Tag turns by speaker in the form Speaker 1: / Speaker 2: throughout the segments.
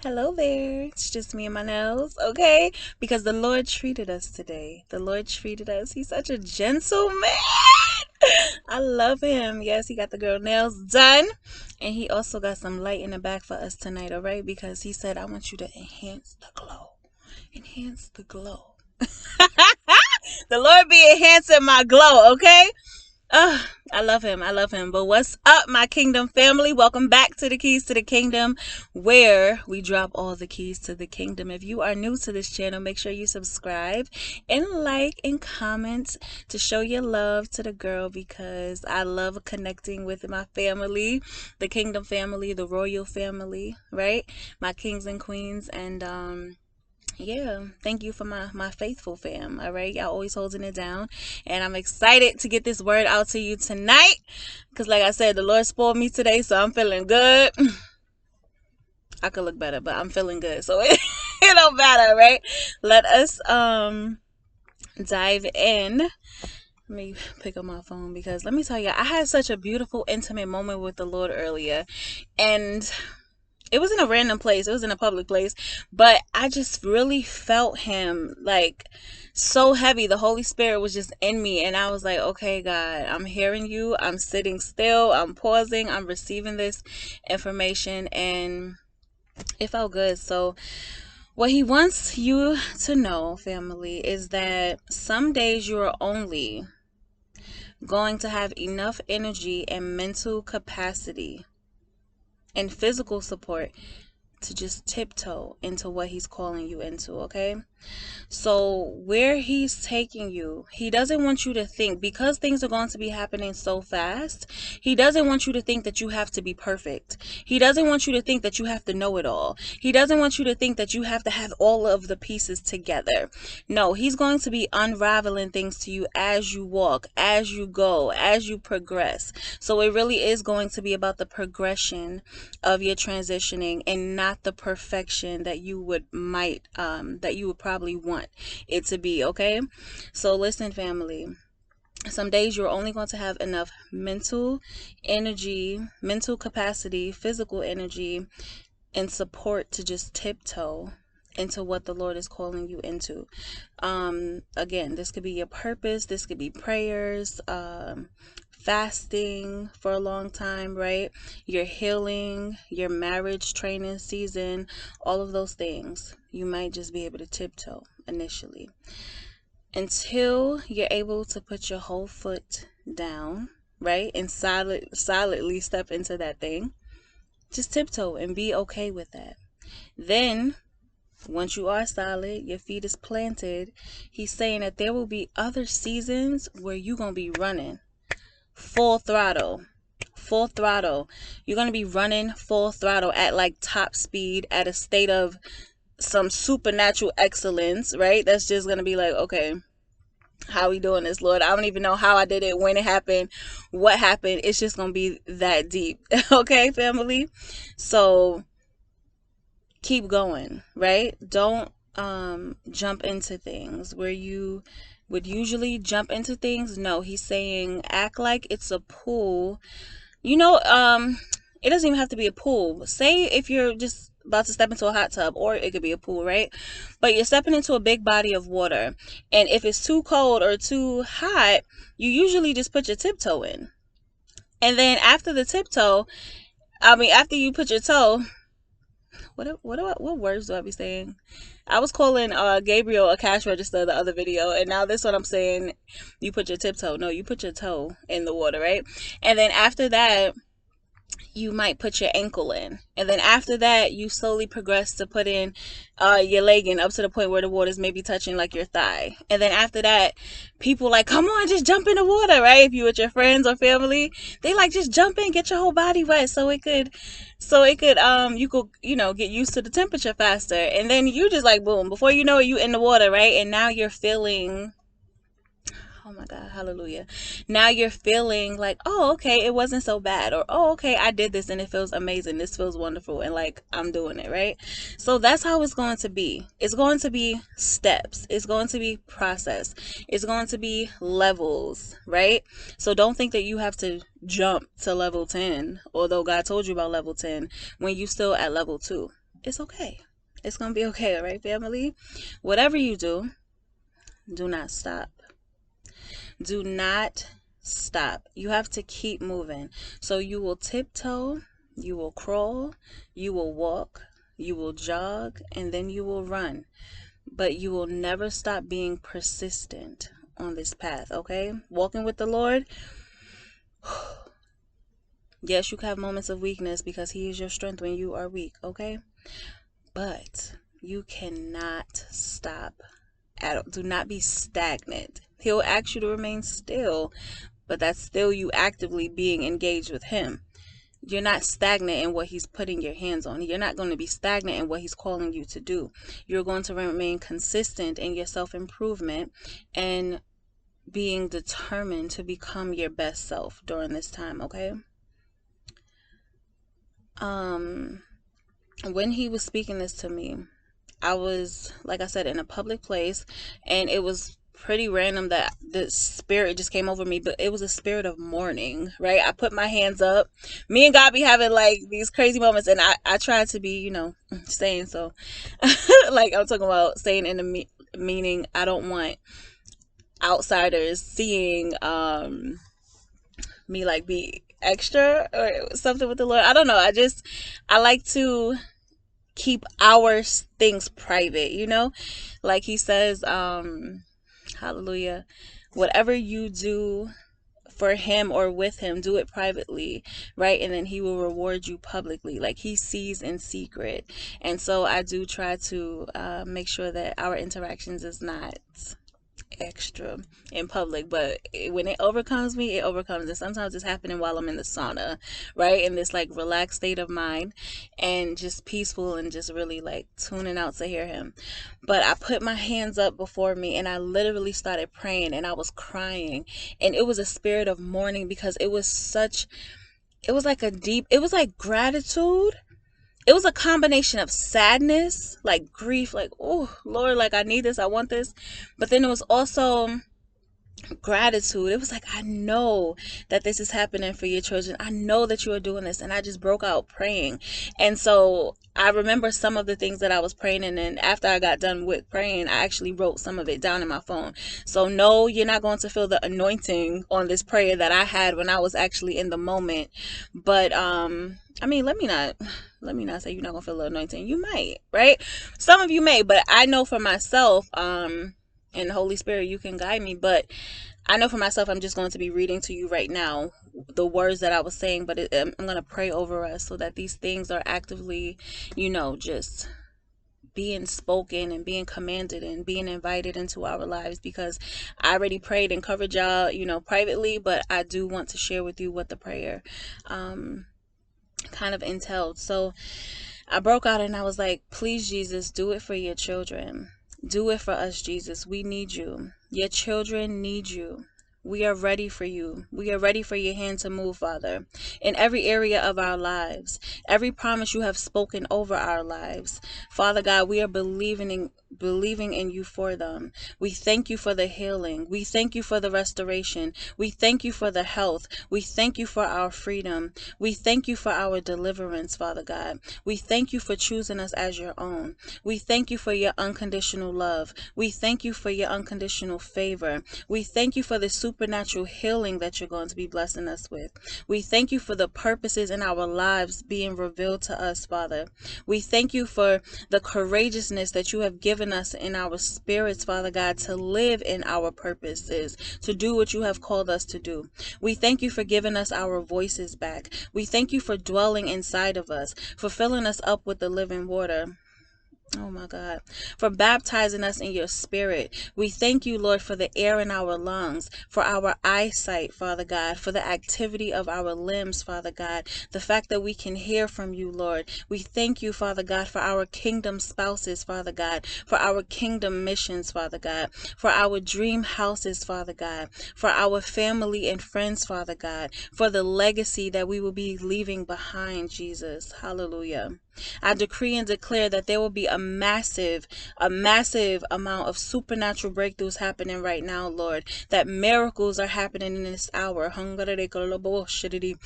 Speaker 1: Hello there. It's just me and my nails, okay? Because the Lord treated us today. The Lord treated us. He's such a gentleman. I love him. Yes, he got the girl nails done. And he also got some light in the back for us tonight, all right? Because he said, I want you to enhance the glow. Enhance the glow. The Lord be enhancing my glow, okay? I love him. I love him. But what's up, my kingdom family? Welcome back to the Keys to the Kingdom, where we drop all the keys to the kingdom. If you are new to this channel, make sure you subscribe and like and comment to show your love to the girl, because I love connecting with my family, the kingdom family, the royal family, right? My kings and queens. And yeah, thank you for my faithful fam. All right, y'all always holding it down, and I'm excited to get this word out to you tonight, because like I said, the Lord spoiled me today, so I'm feeling good. I could look better, but I'm feeling good, so it don't matter, right? Let us dive in. Let me pick up my phone, because let me tell you, I had such a beautiful intimate moment with the Lord earlier, and it was in a random place. It was in a public place, but I just really felt him like so heavy. The Holy Spirit was just in me, and I was like, okay, God, I'm hearing you. I'm sitting still. I'm pausing. I'm receiving this information, and it felt good. So what he wants you to know, family, is that some days you are only going to have enough energy and mental capacity and physical support to just tiptoe into what he's calling you into, okay? So where he's taking you, he doesn't want you to think, because things are going to be happening so fast, he doesn't want you to think that you have to be perfect. He doesn't want you to think that you have to know it all. He doesn't want you to think that you have to have all of the pieces together. No, he's going to be unraveling things to you as you walk, as you go, as you progress. So it really is going to be about the progression of your transitioning, and not the perfection that you would probably want it to be, okay? So listen, family, some days you're only going to have enough mental energy, mental capacity, physical energy, and support to just tiptoe into what the Lord is calling you into. Again, this could be your purpose, this could be prayers, fasting for a long time, right? Your healing, your marriage training season, all of those things. You might just be able to tiptoe initially until you're able to put your whole foot down, right? And solidly step into that thing. Just tiptoe and be okay with that. Then once you are solid, your feet is planted, he's saying that there will be other seasons where you're going to be running full throttle. You're going to be running full throttle at like top speed, at a state of some supernatural excellence, right? That's just going to be like, okay, how we doing this, Lord? I don't even know how I did it, when it happened, what happened. It's just going to be that deep. Okay, family? So keep going, right? Don't jump into things where you would usually jump into things. No, he's saying act like it's a pool. It doesn't even have to be a pool. Say if you're just about to step into a hot tub, or it could be a pool, right? But you're stepping into a big body of water, and if it's too cold or too hot, you usually just put your tiptoe in. And then after the tiptoe, after you put your toe, what words do I be saying? I was calling Gabriel a cash register the other video, and now this one I'm saying you put your tiptoe. No, you put your toe in the water, right? And then after that, you might put your ankle in, and then after that you slowly progress to put in your leg in, up to the point where the water's maybe touching like your thigh. And then after that, people like, come on, just jump in the water, right? If you with your friends or family, they like, just jump in, get your whole body wet, so it could you could get used to the temperature faster. And then you just like, boom, before you know it, you in the water, right? And now you're feeling, oh my God, hallelujah. Now you're feeling like, oh, okay, it wasn't so bad. Or, oh, okay, I did this and it feels amazing. This feels wonderful. And like, I'm doing it, right? So that's how it's going to be. It's going to be steps. It's going to be process. It's going to be levels, right? So don't think that you have to jump to level 10, although God told you about level 10, when you still at level 2. it's okay. It's going to be okay, all right, family? Whatever you do, do not stop. Do not stop. You have to keep moving. So you will tiptoe, you will crawl, you will walk, you will jog, and then you will run. But you will never stop being persistent on this path, okay? Walking with the Lord, yes, you can have moments of weakness because He is your strength when you are weak, okay? But you cannot stop at all. Do not be stagnant. He'll ask you to remain still, but that's still you actively being engaged with Him. You're not stagnant in what He's putting your hands on. You're not going to be stagnant in what He's calling you to do. You're going to remain consistent in your self-improvement and being determined to become your best self during this time, okay? When He was speaking this to me, I was, like I said, in a public place, and it was pretty random that the spirit just came over me, but it was a spirit of mourning, right? I put my hands up. Me and God be having like these crazy moments, and I try to be, saying so. Like I'm talking about saying in the meaning, I don't want outsiders seeing me like be extra or something with the Lord. I don't know. I like to keep our things private, like He says, hallelujah, whatever you do for Him or with Him, do it privately, right? And then He will reward you publicly. Like He sees in secret. And so I do try to make sure that our interactions is not extra in public, but when it overcomes me, it overcomes. And sometimes it's happening while I'm in the sauna, right, in this like relaxed state of mind and just peaceful and just really like tuning out to hear Him. But I put my hands up before me and I literally started praying and I was crying, and it was a spirit of mourning because it was like it was like gratitude. It was a combination of sadness, like grief, like, oh Lord, like I need this, I want this. But then it was also gratitude. It was like, I know that this is happening for your children. I know that you are doing this. And I just broke out praying. And so I remember some of the things that I was praying. And then after I got done with praying, I actually wrote some of it down in my phone. So no, you're not going to feel the anointing on this prayer that I had when I was actually in the moment. But I mean, let me not say you're not gonna feel the anointing. You might, right? Some of you may, but I know for myself, and the Holy Spirit, you can guide me. But I know for myself, I'm just going to be reading to you right now the words that I was saying, but I'm going to pray over us so that these things are actively, just being spoken and being commanded and being invited into our lives, because I already prayed and covered y'all, privately, but I do want to share with you what the prayer kind of entailed. So I broke out and I was like, please, Jesus, do it for your children. Do it for us, Jesus. We need you. Your children need you. We are ready for you. We are ready for your hand to move, Father, in every area of our lives. Every promise you have spoken over our lives. Father God, we are believing in you for them. We thank you for the healing. We thank you for the restoration. We thank you for the health. We thank you for our freedom. We thank you for our deliverance, Father God. We thank you for choosing us as your own. We thank you for your unconditional love. We thank you for your unconditional favor. We thank you for the supernatural healing that you're going to be blessing us with. We thank you for the purposes in our lives being revealed to us, Father. We thank you for the courageousness that you have given us in our spirits, Father God, to live in our purposes, to do what you have called us to do. We thank you for giving us our voices back. We thank you for dwelling inside of us, for filling us up with the living water. Oh my God, for baptizing us in your spirit. We thank you, Lord, for the air in our lungs, for our eyesight, Father God, for the activity of our limbs, Father God, the fact that we can hear from you, Lord. We thank you, Father God, for our kingdom spouses, Father God, for our kingdom missions, Father God, for our dream houses, Father God, for our family and friends, Father God, for the legacy that we will be leaving behind, Jesus. Hallelujah. I decree and declare that there will be a massive amount of supernatural breakthroughs happening right now, Lord. That miracles are happening in this hour. The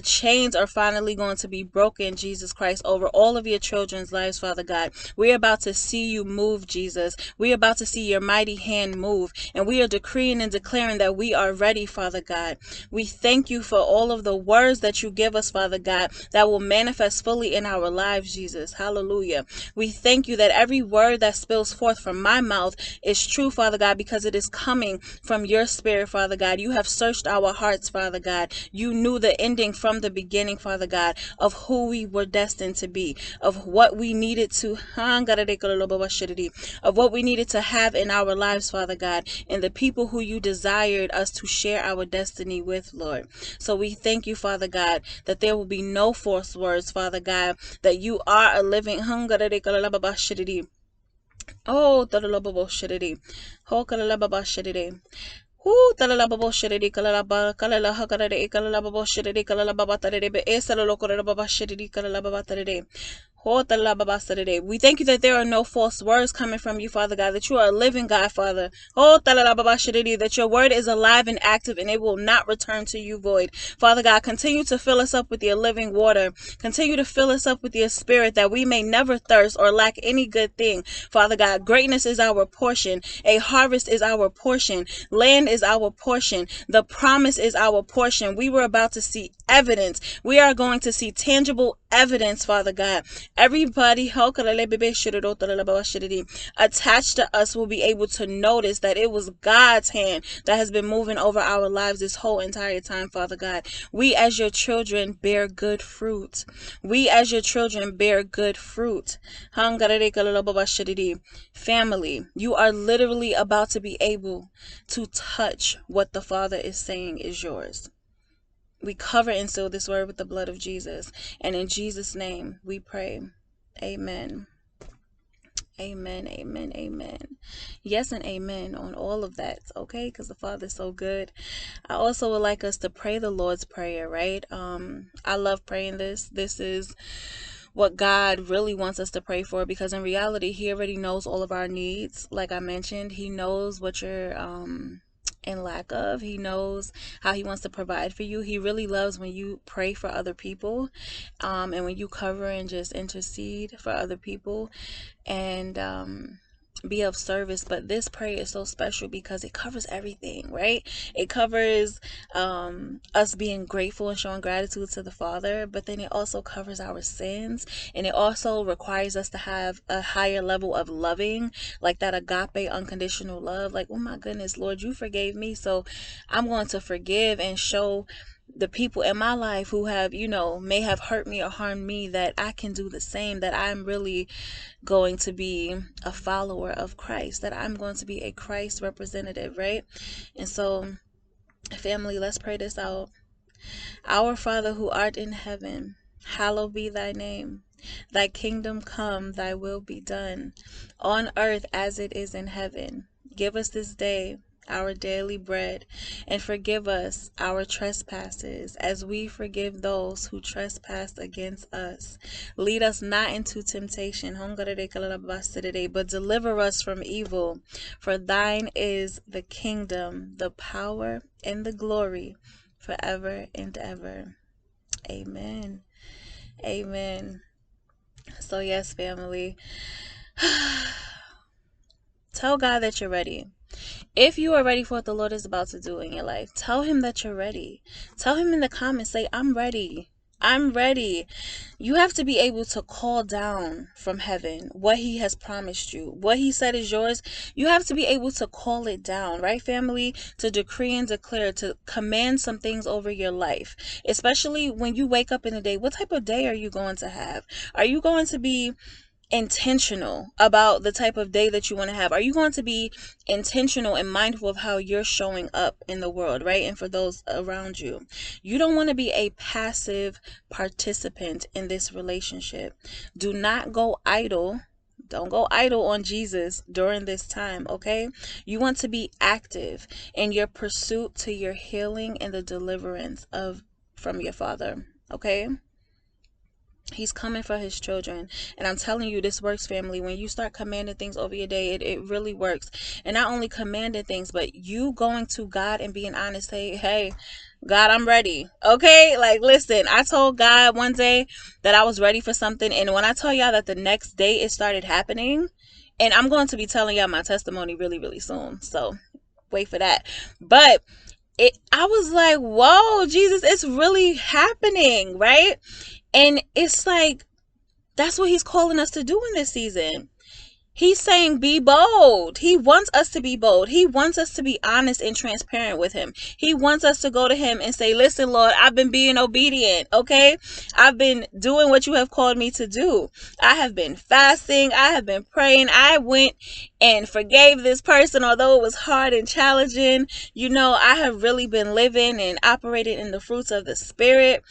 Speaker 1: chains are finally going to be broken, Jesus Christ, over all of your children's lives, Father God. We're about to see you move, Jesus. We're about to see your mighty hand move. And we are decreeing and declaring that we are ready, Father God. We thank you for all of the words that you give us, Father God, that will manifest fully in our lives, Jesus. Hallelujah. We thank you that every word that spills forth from my mouth is true, Father God, because it is coming from your spirit, Father God. You have searched our hearts, Father God. You knew the ending from the beginning, Father God, of who we were destined to be, of what we needed to have in our lives, Father God, and the people who you desired us to share our destiny with, Lord. So we thank you, Father God, that there will be no false words, Father God, that you are a living oh, Whoo, talalababo shitty, kalalaba, kalala hakarade, kalalababo shitty, kalalababa tarede, esalolokorababa shitty, kalalababa tarede. We thank you that there are no false words coming from you, Father God, that you are a living God, Father. That your word is alive and active and it will not return to you void. Father God, continue to fill us up with your living water. Continue to fill us up with your spirit that we may never thirst or lack any good thing. Father God, greatness is our portion. A harvest is our portion. Land is our portion. The promise is our portion. We were about to see evidence. We are going to see tangible evidence, Father God. Everybody attached to us will be able to notice that it was God's hand that has been moving over our lives this whole entire time, Father God. We as your children bear good fruit. We as your children bear good fruit. Family, you are literally about to be able to touch what the Father is saying is yours. We cover and seal this word with the blood of Jesus. And in Jesus' name we pray. Amen. Amen, amen, amen. Yes, and amen on all of that, okay? Because the Father is so good. I also would like us to pray the Lord's Prayer, right? I love praying this. This is what God really wants us to pray for, because in reality, He already knows all of our needs. Like I mentioned, He knows what you're in lack of. He knows how He wants to provide for you. He really loves when you pray for other people, and when you cover and just intercede for other people and be of service. But this prayer is so special because it covers everything, right? It covers us being grateful and showing gratitude to the Father, but then it also covers our sins, and it also requires us to have a higher level of loving, like that agape unconditional love. Like, oh my goodness, Lord, you forgave me, so I'm going to forgive and show the people in my life who have, may have hurt me or harmed me, that I can do the same, that I'm really going to be a follower of Christ, that I'm going to be a Christ representative, right? And so, family, let's pray this out. Our Father who art in heaven, hallowed be thy name. Thy kingdom come, thy will be done, on earth as it is in heaven. Give us this day our daily bread, and forgive us our trespasses, as we forgive those who trespass against us. Lead us not into temptation, but deliver us from evil. For thine is the kingdom, the power, and the glory, forever and ever. Amen. Amen. So yes, family, tell God that you're ready. If you are ready for what the Lord is about to do in your life, tell Him that you're ready. Tell Him in the comments, say, I'm ready. I'm ready. You have to be able to call down from heaven what He has promised you. What He said is yours. You have to be able to call it down, right, family? To decree and declare, to command some things over your life. Especially when you wake up in the day. What type of day are you going to have? Are you going to be intentional about the type of day that you want to have? Are you going to be intentional and mindful of how you're showing up in the world, right? And for those around you, you don't want to be a passive participant in this relationship. Do not go idle. Don't go idle on Jesus during this time, okay? You want to be active in your pursuit to your healing and the deliverance from your Father, okay? He's coming for his children. And I'm telling you, this works, family. When you start commanding things over your day, it really works. And not only commanding things, but you going to God and being honest. Hey, God, I'm ready. Okay? Like, listen, I told God one day that I was ready for something. And when I tell y'all that the next day it started happening, and I'm going to be telling y'all my testimony really, really soon. So wait for that. But I was like, whoa, Jesus, it's really happening, right? And it's like, that's what he's calling us to do in this season. He's saying, be bold. He wants us to be bold. He wants us to be honest and transparent with him. He wants us to go to him and say, listen, Lord, I've been being obedient. Okay. I've been doing what you have called me to do. I have been fasting. I have been praying. I went and forgave this person, although it was hard and challenging. I have really been living and operating in the fruits of the Spirit.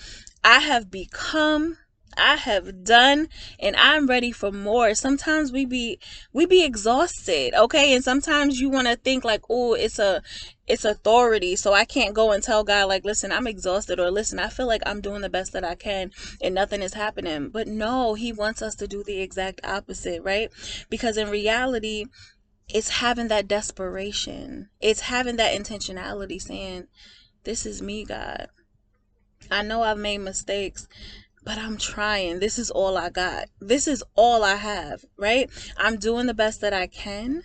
Speaker 1: I have become, I have done, and I'm ready for more. Sometimes we be exhausted, okay? And sometimes you want to think like, oh, it's authority, so I can't go and tell God like, listen, I'm exhausted, or listen, I feel like I'm doing the best that I can and nothing is happening. But no, he wants us to do the exact opposite, right? Because in reality, it's having that desperation. It's having that intentionality, saying, this is me, God. I know I've made mistakes, but I'm trying. This is all I got. This is all I have, right? I'm doing the best that I can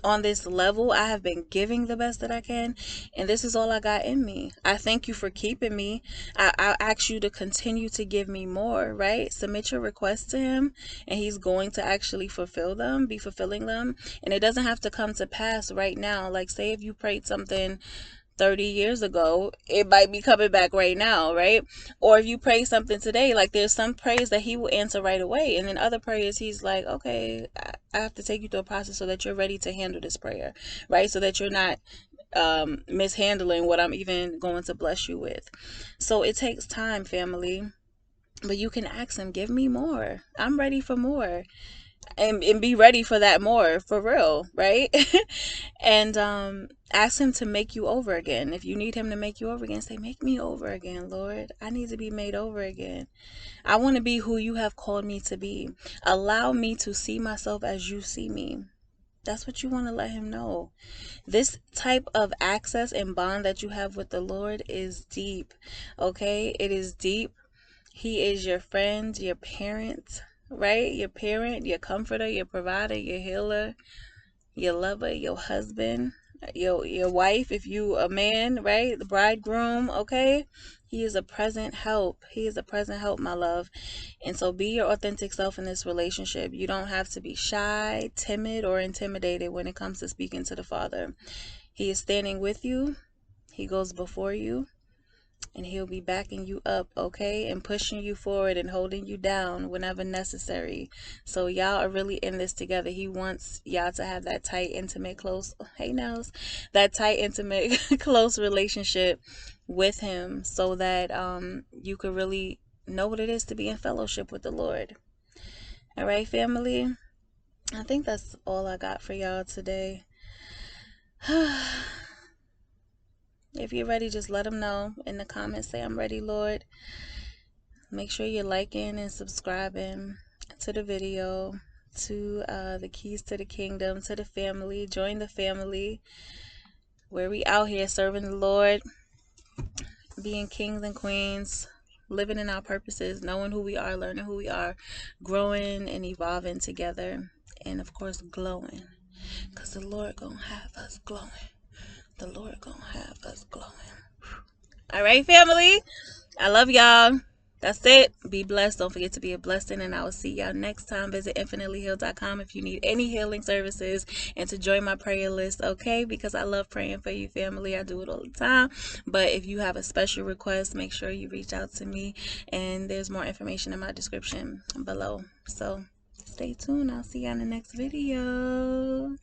Speaker 1: on this level. I have been giving the best that I can, and this is all I got in me. I thank you for keeping me. I ask you to continue to give me more, right? Submit your requests to him, and he's going to actually fulfill them, be fulfilling them. And it doesn't have to come to pass right now. Like, say if you prayed something 30 years ago, it might be coming back right now, right? Or if you pray something today, like there's some prayers that he will answer right away, and then other prayers he's like, okay, I have to take you through a process so that you're ready to handle this prayer, right? So that you're not mishandling what I'm even going to bless you with. So it takes time, family, but you can ask him, give me more. I'm ready for more. And be ready for that more, for real, right? And ask him to make you over again. If you need him to make you over again, say, make me over again, Lord. I need to be made over again. I want to be who you have called me to be. Allow me to see myself as you see me. That's what you want to let him know. This type of access and bond that you have with the Lord is deep. Okay? It is deep. He is your friend, your parent, right? Your parent, your comforter, your provider, your healer, your lover, your husband, your wife, if you a man, right? The bridegroom, okay? He is a present help. He is a present help, my love. And so be your authentic self in this relationship. You don't have to be shy, timid, or intimidated when it comes to speaking to the Father. He is standing with you. He goes before you. And he'll be backing you up, okay? And pushing you forward and holding you down whenever necessary. So y'all are really in this together. He wants y'all to have that tight, intimate, close, hey Nels, that tight, intimate, close relationship with him, so that you could really know what it is to be in fellowship with the Lord. All right, family? I think that's all I got for y'all today. If you're ready, just let them know in the comments. Say, I'm ready, Lord. Make sure you're liking and subscribing to the video, to the Keys to the Kingdom, to the family. Join the family where we out here serving the Lord, being kings and queens, living in our purposes, knowing who we are, learning who we are, growing and evolving together, and of course glowing, because the Lord gonna have us glowing. The Lord gonna have us glowing. All right, family. I love y'all. That's it. Be blessed. Don't forget to be a blessing, and I will see y'all next time. Visit infinitelyhealed.com if you need any healing services, and to join my prayer list, okay? Because I love praying for you, family. I do it all the time. But if you have a special request, make sure you reach out to me, and there's more information in my description below. So stay tuned. I'll see you on the next video.